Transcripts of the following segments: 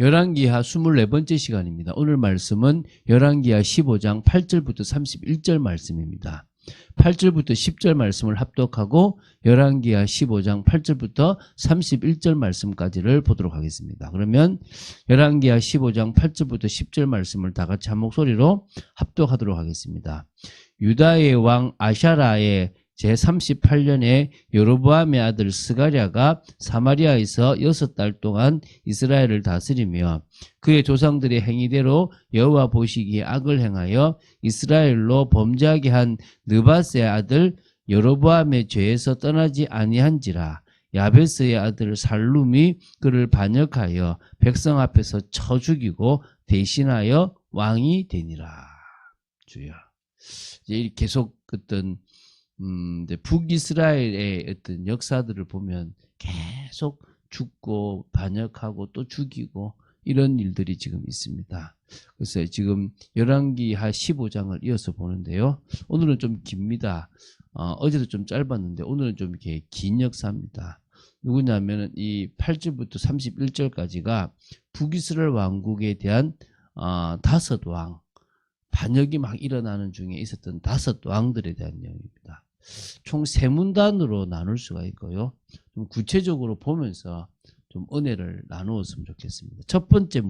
열왕기하 24번째 시간입니다. 오늘 말씀은 열왕기하 15장 8절부터 31절 말씀입니다. 8절부터 10절 말씀을 합독하고 열왕기하 15장 8절부터 31절 말씀까지를 보도록 하겠습니다. 그러면 열왕기하 15장 8절부터 10절 말씀을 다 같이 한 목소리로 합독하도록 하겠습니다. 유다의 왕 아샤라의 제38년에 여로보암의 아들 스가랴가 사마리아에서 6달 동안 이스라엘을 다스리며 그의 조상들의 행위대로 여호와 보시기에 악을 행하여 이스라엘로 범죄하게 한 느밧의 아들 여로보암의 죄에서 떠나지 아니한지라. 야베스의 아들 살룸이 그를 반역하여 백성 앞에서 쳐 죽이고 대신하여 왕이 되니라. 주여. 이제 계속 어떤 북이스라엘의 어떤 역사들을 보면 계속 죽고 반역하고 또 죽이고 이런 일들이 지금 있습니다. 그래서 지금 열왕기하 15장을 이어서 보는데요. 오늘은 좀 깁니다. 어제도 좀 짧았는데 오늘은 좀 이렇게 긴 역사입니다. 누구냐면은 이 8절부터 31절까지가 북이스라엘 왕국에 대한 5왕, 반역이 막 일어나는 중에 있었던 5왕들에 대한 내용입니다. 총 3문단으로 나눌 수가 있고요. 좀 구체적으로 보면서 좀 은혜를 나누었으면 좋겠습니다. 첫 번째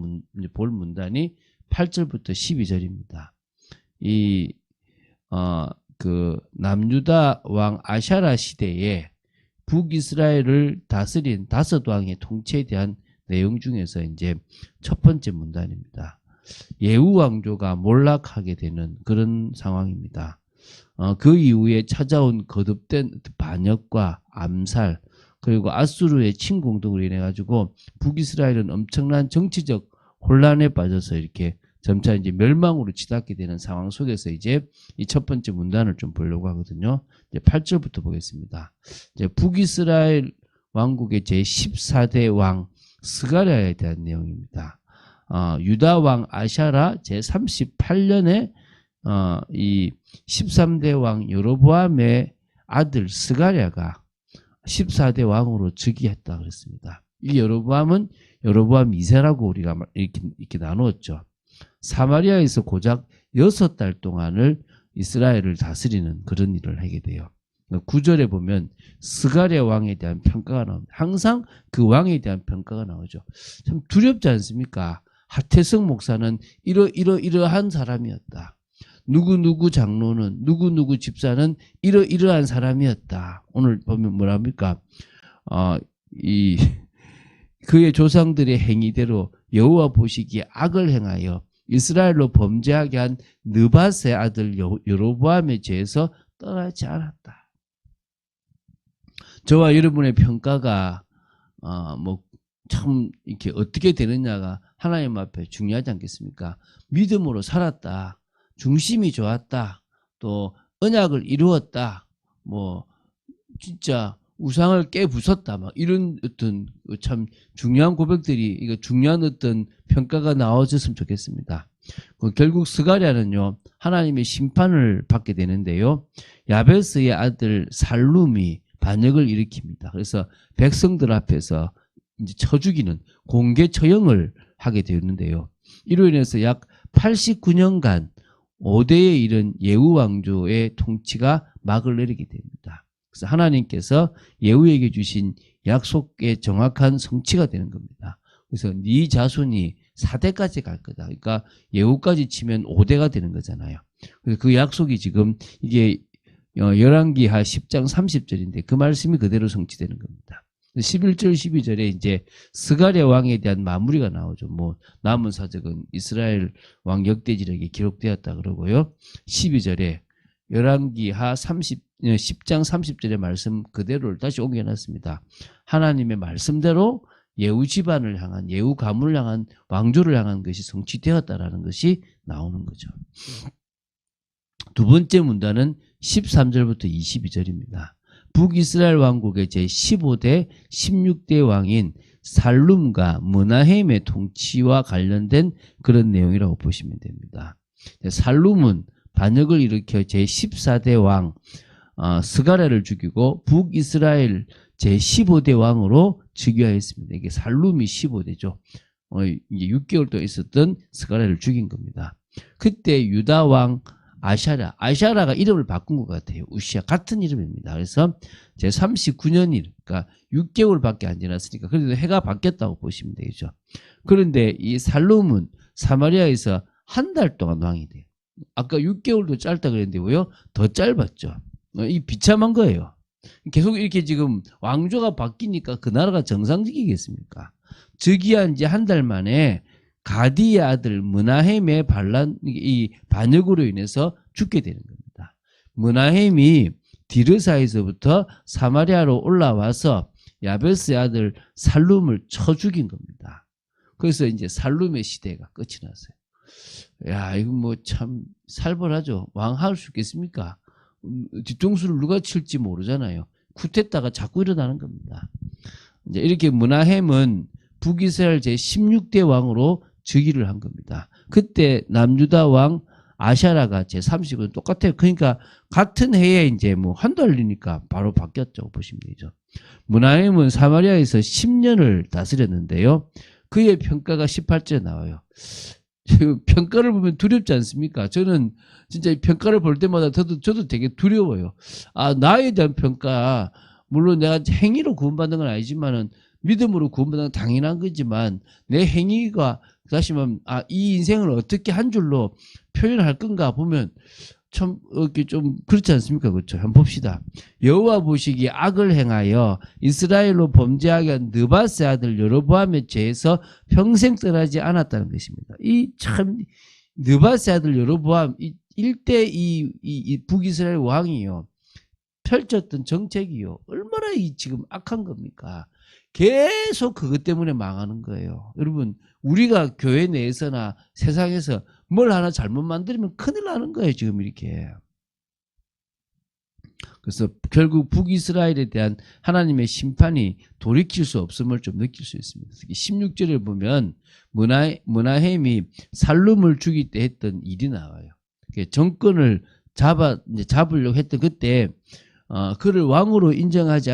볼 문단이 8절부터 12절입니다. 그 남유다 왕 아샤라 시대에 북이스라엘을 다스린 5왕의 통치에 대한 내용 중에서 이제 첫 번째 문단입니다. 예후 왕조가 몰락하게 되는 그런 상황입니다. 그 이후에 찾아온 거듭된 반역과 암살 그리고 아수르의 침공 등으로 인해 가지고 북이스라엘은 엄청난 정치적 혼란에 빠져서 이렇게 점차 이제 멸망으로 치닫게 되는 상황 속에서 이제 이 첫 번째 문단을 좀 보려고 하거든요. 이제 8절부터 보겠습니다. 이제 북이스라엘 왕국의 제 14대 왕 스가랴에 대한 내용입니다. 유다 왕 아샤라 제 38년에 이 13대 왕 여로보암의 아들 스가랴가 14대 왕으로 즉위했다 그랬습니다. 이 여로보암은 여로보암 2세라고 우리가 이렇게 나누었죠. 사마리아에서 고작 6달 동안을 이스라엘을 다스리는 그런 일을 하게 돼요. 9절에 보면 스가랴 왕에 대한 평가가 나옵니다. 항상 그 왕에 대한 평가가 나오죠. 참 두렵지 않습니까? 하태성 목사는 이러한 사람이었다. 누구누구 장로는 누구누구 집사는 이러한 사람이었다. 오늘 보면 뭐랍니까? 그의 조상들의 행위대로 여호와 보시기에 악을 행하여 이스라엘로 범죄하게 한 느밧의 아들 여로보암의 죄에서 떠나지 않았다. 저와 여러분의 평가가 참 이렇게 어떻게 되느냐가 하나님 앞에 중요하지 않겠습니까? 믿음으로 살았다. 중심이 좋았다. 또 언약을 이루었다. 진짜 우상을 깨부쉈다. 막 이런 어떤 참 중요한 고백들이 이거 중요한 어떤 평가가 나와줬으면 좋겠습니다. 결국 스가랴는요 하나님의 심판을 받게 되는데요. 야베스의 아들 살룸이 반역을 일으킵니다. 그래서 백성들 앞에서 이제 쳐 죽이는 공개 처형을 하게 되었는데요. 이로 인해서 약 89년간 5대에 이른 예후 왕조의 통치가 막을 내리게 됩니다. 그래서 하나님께서 예후에게 주신 약속의 정확한 성취가 되는 겁니다. 그래서 네 자손이 4대까지 갈 거다. 그러니까 예후까지 치면 5대가 되는 거잖아요. 그래서 그 약속이 지금 이게 열왕기하 10장 30절인데 그 말씀이 그대로 성취되는 겁니다. 11절 12절에 이제 스가랴 왕에 대한 마무리가 나오죠. 남은 사적은 이스라엘 왕 역대지력에 기록되었다 그러고요. 12절에 열왕기하 10장 30절의 말씀 그대로를 다시 옮겨놨습니다. 하나님의 말씀대로 예후 집안을 향한 예후 가문을 향한 왕조를 향한 것이 성취되었다라는 것이 나오는 거죠. 두 번째 문단은 13절부터 22절입니다. 북이스라엘 왕국의 제15대 16대 왕인 살룸과 므나헴의 통치와 관련된 그런 내용이라고 보시면 됩니다. 살룸은 반역을 일으켜 제14대 왕 스가랴를 죽이고 북이스라엘 제15대 왕으로 즉위하였습니다. 이게 살룸이 15대죠. 이제 6개월 동안 있었던 스가랴를 죽인 겁니다. 그때 유다 왕 아샤라가 이름을 바꾼 것 같아요. 우시아 같은 이름입니다. 그래서 제 39년일, 그러니까 6개월밖에 안 지났으니까 그래도 해가 바뀌었다고 보시면 되죠. 그런데 이 살룸은 사마리아에서 한 달 동안 왕이 돼요. 아까 6개월도 짧다 그랬는데 왜요? 더 짧았죠. 이 비참한 거예요. 계속 이렇게 지금 왕조가 바뀌니까 그 나라가 정상적이겠습니까? 즉위한 이제 한 달 만에 가디의 아들 므나헴의 이 반역으로 인해서 죽게 되는 겁니다. 므나헴이 디르사에서부터 사마리아로 올라와서 야베스의 아들 살룸을 쳐 죽인 겁니다. 그래서 이제 살룸의 시대가 끝이 났어요. 야, 이거 뭐 참 살벌하죠. 왕 할 수 있겠습니까? 뒤통수를 누가 칠지 모르잖아요. 쿠데타가 자꾸 일어나는 겁니다. 이제 이렇게 므나헴은 북이스라엘 제16대 왕으로 즉위를 한 겁니다. 그때 남유다 왕 아샤라가 제30은 똑같아요. 그러니까 같은 해에 이제 뭐 한 달이니까 바로 바뀌었죠. 보시면 되죠. 므나헴은 사마리아에서 10년을 다스렸는데요. 그의 평가가 18절에 나와요. 평가를 보면 두렵지 않습니까? 저는 진짜 이 평가를 볼 때마다 저도 되게 두려워요. 아, 나에 대한 평가, 물론 내가 행위로 구원받는 건 아니지만은 믿음으로 구원받는 건 당연한 거지만 내 행위가 다시 말하면 이 인생을 어떻게 한 줄로 표현할 건가 보면 참 이렇게 좀 그렇지 않습니까? 그렇죠? 한번 봅시다. 여호와 보시기에 악을 행하여 이스라엘로 범죄하게 한 느바스의 아들 여로보암의 죄에서 평생 떠나지 않았다는 것입니다. 이 참 느바스의 아들 여로보암 일대 이 북이스라엘 왕이요 펼쳤던 정책이요 얼마나 지금 악한 겁니까? 계속 그것 때문에 망하는 거예요. 여러분, 우리가 교회 내에서나 세상에서 뭘 하나 잘못 만들면 큰일 나는 거예요, 지금 이렇게. 그래서 결국 북이스라엘에 대한 하나님의 심판이 돌이킬 수 없음을 좀 느낄 수 있습니다. 16절을 보면 므나헴이 살룸을 죽일 때 했던 일이 나와요. 정권을 잡으려고 했던 그때 그를 왕으로 인정하지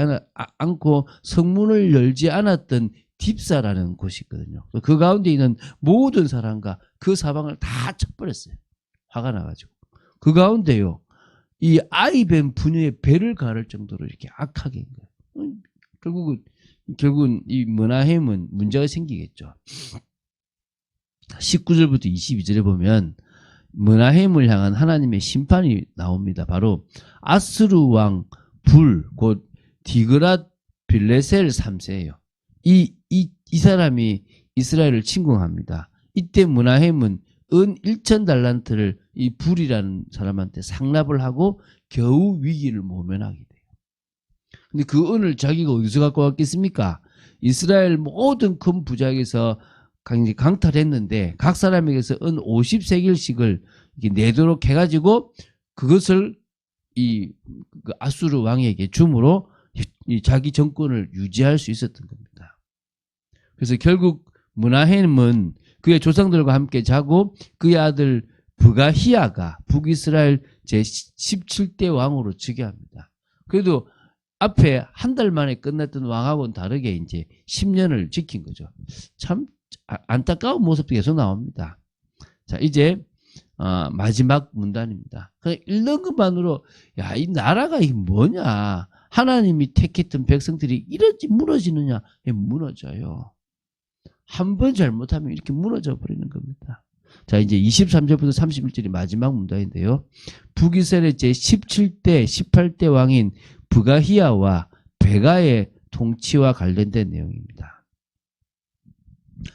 않고 성문을 열지 않았던 딥사라는 곳이 있거든요. 그 가운데 있는 모든 사람과 그 사방을 다 쳐버렸어요. 화가 나가지고. 그 가운데요, 이 아이벤 부녀의 배를 가를 정도로 이렇게 악하게 한 거예요. 결국은 이 므나헴은 문제가 생기겠죠. 19절부터 22절에 보면 므나헴을 향한 하나님의 심판이 나옵니다. 바로 아스루 왕 불, 곧 디그랏 빌레셀 3세예요. 이 사람이 이스라엘을 침공합니다. 이때 므나헴은 은 1,000달란트를 이 불이라는 사람한테 상납을 하고 겨우 위기를 모면하게 돼요. 근데 그 은을 자기가 어디서 갖고 왔겠습니까? 이스라엘 모든 큰 부작에서 강탈했는데 각 사람에게서 은 50세겔씩을 내도록 해가지고 그것을 그 아수르 왕에게 줌으로 자기 정권을 유지할 수 있었던 겁니다. 그래서 결국 므나헴은 그의 조상들과 함께 자고 그의 아들 브가히야가 북이스라엘 제17대 왕으로 즉위합니다. 그래도 앞에 한 달 만에 끝났던 왕하고는 다르게 이제 10년을 지킨 거죠. 참 안타까운 모습도 계속 나옵니다. 자, 이제 마지막 문단입니다. 그냥 읽는 것만으로 야, 이 나라가 이게 뭐냐? 하나님이 택했던 백성들이 이렇게 무너지느냐? 무너져요. 한 번 잘못하면 이렇게 무너져 버리는 겁니다. 자, 이제 23절부터 31절이 마지막 문단인데요. 북이스라엘 제17대, 18대 왕인 브가히야와 베가의 통치와 관련된 내용입니다.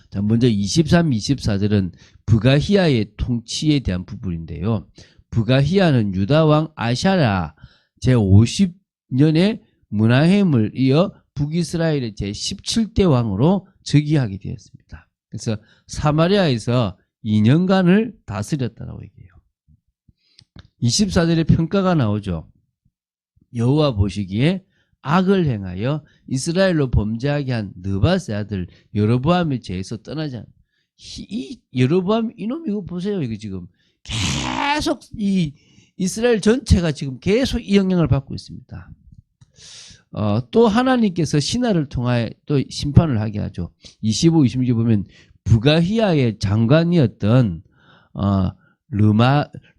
자, 먼저 23, 24절은 브가히야의 통치에 대한 부분인데요. 브가히야는 유다 왕 아샤라 제50년에 므나헴을 이어 북이스라엘의 제17대 왕으로 즉위하게 되었습니다. 그래서 사마리아에서 2년간을 다스렸다고 얘기해요. 24절에 평가가 나오죠. 여호와 보시기에 악을 행하여 이스라엘로 범죄하게 한 느바스의 아들 여로보암의 죄에서 떠나지 않아. 이 여로보암 이놈 이거 보세요. 이거 지금 계속 이 이스라엘 전체가 지금 계속 이 영향을 받고 있습니다. 또 하나님께서 신하를 통하여 또 심판을 하게 하죠. 25, 26에 보면 부가히아의 장관이었던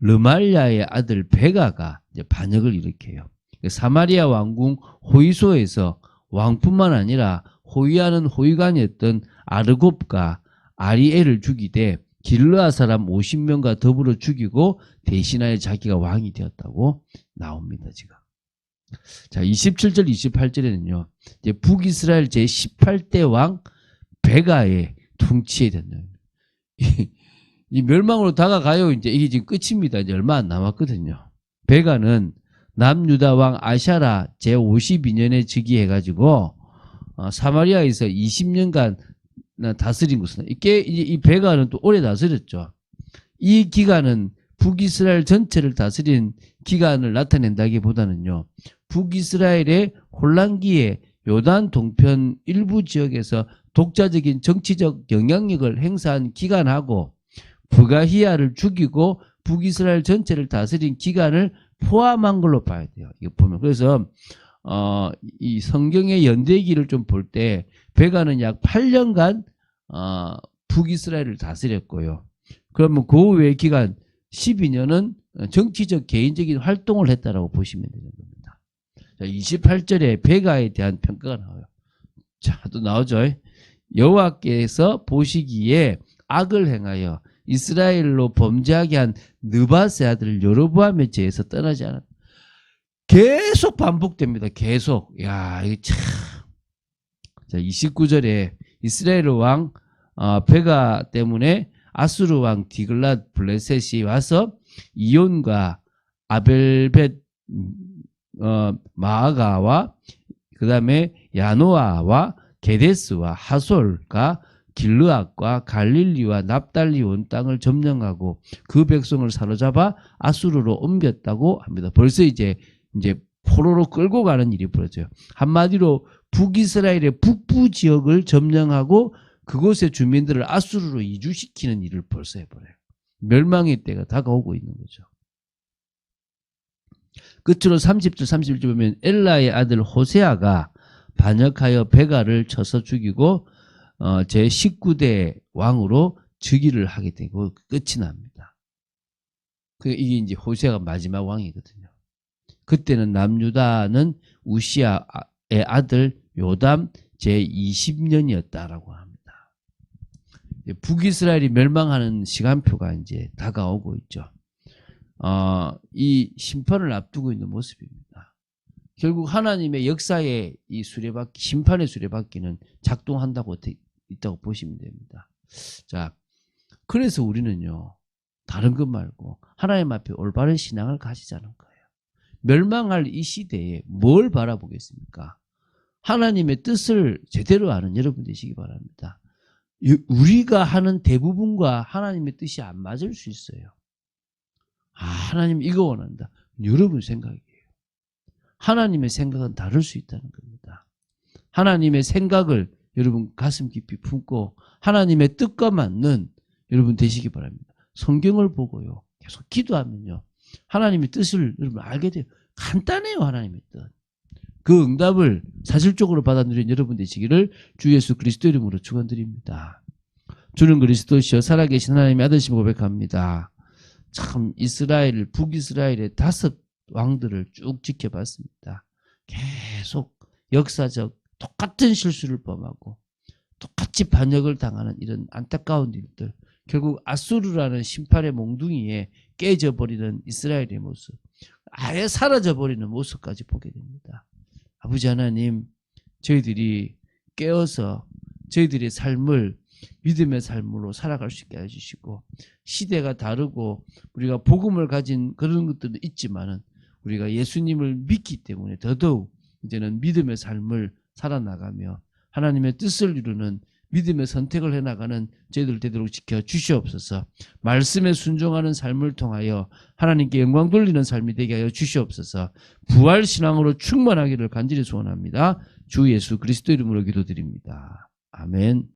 르말야의 아들 베가가 이제 반역을 일으켜요. 사마리아 왕궁 호이소에서 왕뿐만 아니라 호위하는 호위관이었던 아르곱과 아리엘을 죽이되 길르아 사람 50명과 더불어 죽이고 대신하여 자기가 왕이 되었다고 나옵니다. 지금. 자, 27절 28절에는요. 이제 북이스라엘 제18대 왕 베가의 통치에 된다. 이 멸망으로 다가가요. 이제 이게 지금 끝입니다. 이제 얼마 안 남았거든요. 베가는 남유다 왕 아샤라 제52년에 즉위해가지고 사마리아에서 20년간 다스린 것은 이게 이 베가는 또 오래 다스렸죠. 이 기간은 북이스라엘 전체를 다스린 기간을 나타낸다기보다는요. 북이스라엘의 혼란기에 요단 동편 일부 지역에서 독자적인 정치적 영향력을 행사한 기간하고 부가히야를 죽이고 북이스라엘 전체를 다스린 기간을 포함한 걸로 봐야 돼요. 이거 보면. 그래서 이 성경의 연대기를 좀 볼 때 베가는 약 8년간 북이스라엘을 다스렸고요. 그러면 그 외 기간 12년은 정치적 개인적인 활동을 했다라고 보시면 되는 겁니다. 자, 28절에 베가에 대한 평가가 나와요. 자, 또 나오죠. 여호와께서 보시기에 악을 행하여 이스라엘로 범죄하게 한 느밧의 아들 여로보암의 죄에서 떠나지 않았다. 계속 반복됩니다. 계속. 야, 이거 참. 자, 29절에 이스라엘 왕 베가 때문에 아수르 왕 디글랏 블레셋이 와서 이온과 아벨벳 마아가와 그 다음에 야노아와 게데스와 하솔과 길르앗과 갈릴리와 납달리 온 땅을 점령하고 그 백성을 사로잡아 아수르로 옮겼다고 합니다. 벌써 이제 포로로 끌고 가는 일이 벌어져요. 한마디로 북이스라엘의 북부 지역을 점령하고 그곳의 주민들을 아수르로 이주시키는 일을 벌써 해버려요. 멸망의 때가 다가오고 있는 거죠. 끝으로 30절 31절 보면 엘라의 아들 호세아가 반역하여 베가를 쳐서 죽이고 제19대 왕으로 즉위를 하게 되고 끝이 납니다. 이게 이제 호세아가 마지막 왕이거든요. 그때는 남유다는 우시아의 아들 요담 제20년이었다라고 합니다. 북이스라엘이 멸망하는 시간표가 이제 다가오고 있죠. 이 심판을 앞두고 있는 모습입니다. 결국 하나님의 역사의 이 수레바퀴, 심판의 수레바퀴는 작동한다고 있다고 보시면 됩니다. 자, 그래서 우리는요, 다른 것 말고 하나님 앞에 올바른 신앙을 가지자는 거예요. 멸망할 이 시대에 뭘 바라보겠습니까? 하나님의 뜻을 제대로 아는 여러분 되시기 바랍니다. 우리가 하는 대부분과 하나님의 뜻이 안 맞을 수 있어요. 하나님 이거 원한다. 여러분 생각이에요. 하나님의 생각은 다를 수 있다는 겁니다. 하나님의 생각을 여러분 가슴 깊이 품고 하나님의 뜻과 맞는 여러분 되시기 바랍니다. 성경을 보고요. 계속 기도하면요. 하나님의 뜻을 여러분 알게 돼요. 간단해요. 하나님의 뜻. 그 응답을 사실적으로 받아 누린 여러분 되시기를 주 예수 그리스도 이름으로 축원드립니다. 주는 그리스도시여 살아계신 하나님의 아들심을 고백합니다. 참 북이스라엘의 5 왕들을 쭉 지켜봤습니다. 계속 역사적 똑같은 실수를 범하고 똑같이 반역을 당하는 이런 안타까운 일들, 결국 아수르라는 심판의 몽둥이에 깨져버리는 이스라엘의 모습, 아예 사라져버리는 모습까지 보게 됩니다. 아버지 하나님, 저희들이 깨어서 저희들의 삶을 믿음의 삶으로 살아갈 수 있게 해주시고, 시대가 다르고 우리가 복음을 가진 그런 것들도 있지만은 우리가 예수님을 믿기 때문에 더더욱 이제는 믿음의 삶을 살아나가며 하나님의 뜻을 이루는 믿음의 선택을 해나가는 저희들 되도록 지켜주시옵소서. 말씀에 순종하는 삶을 통하여 하나님께 영광 돌리는 삶이 되게 하여 주시옵소서. 부활신앙으로 충만하기를 간절히 소원합니다. 주 예수 그리스도 이름으로 기도드립니다. 아멘.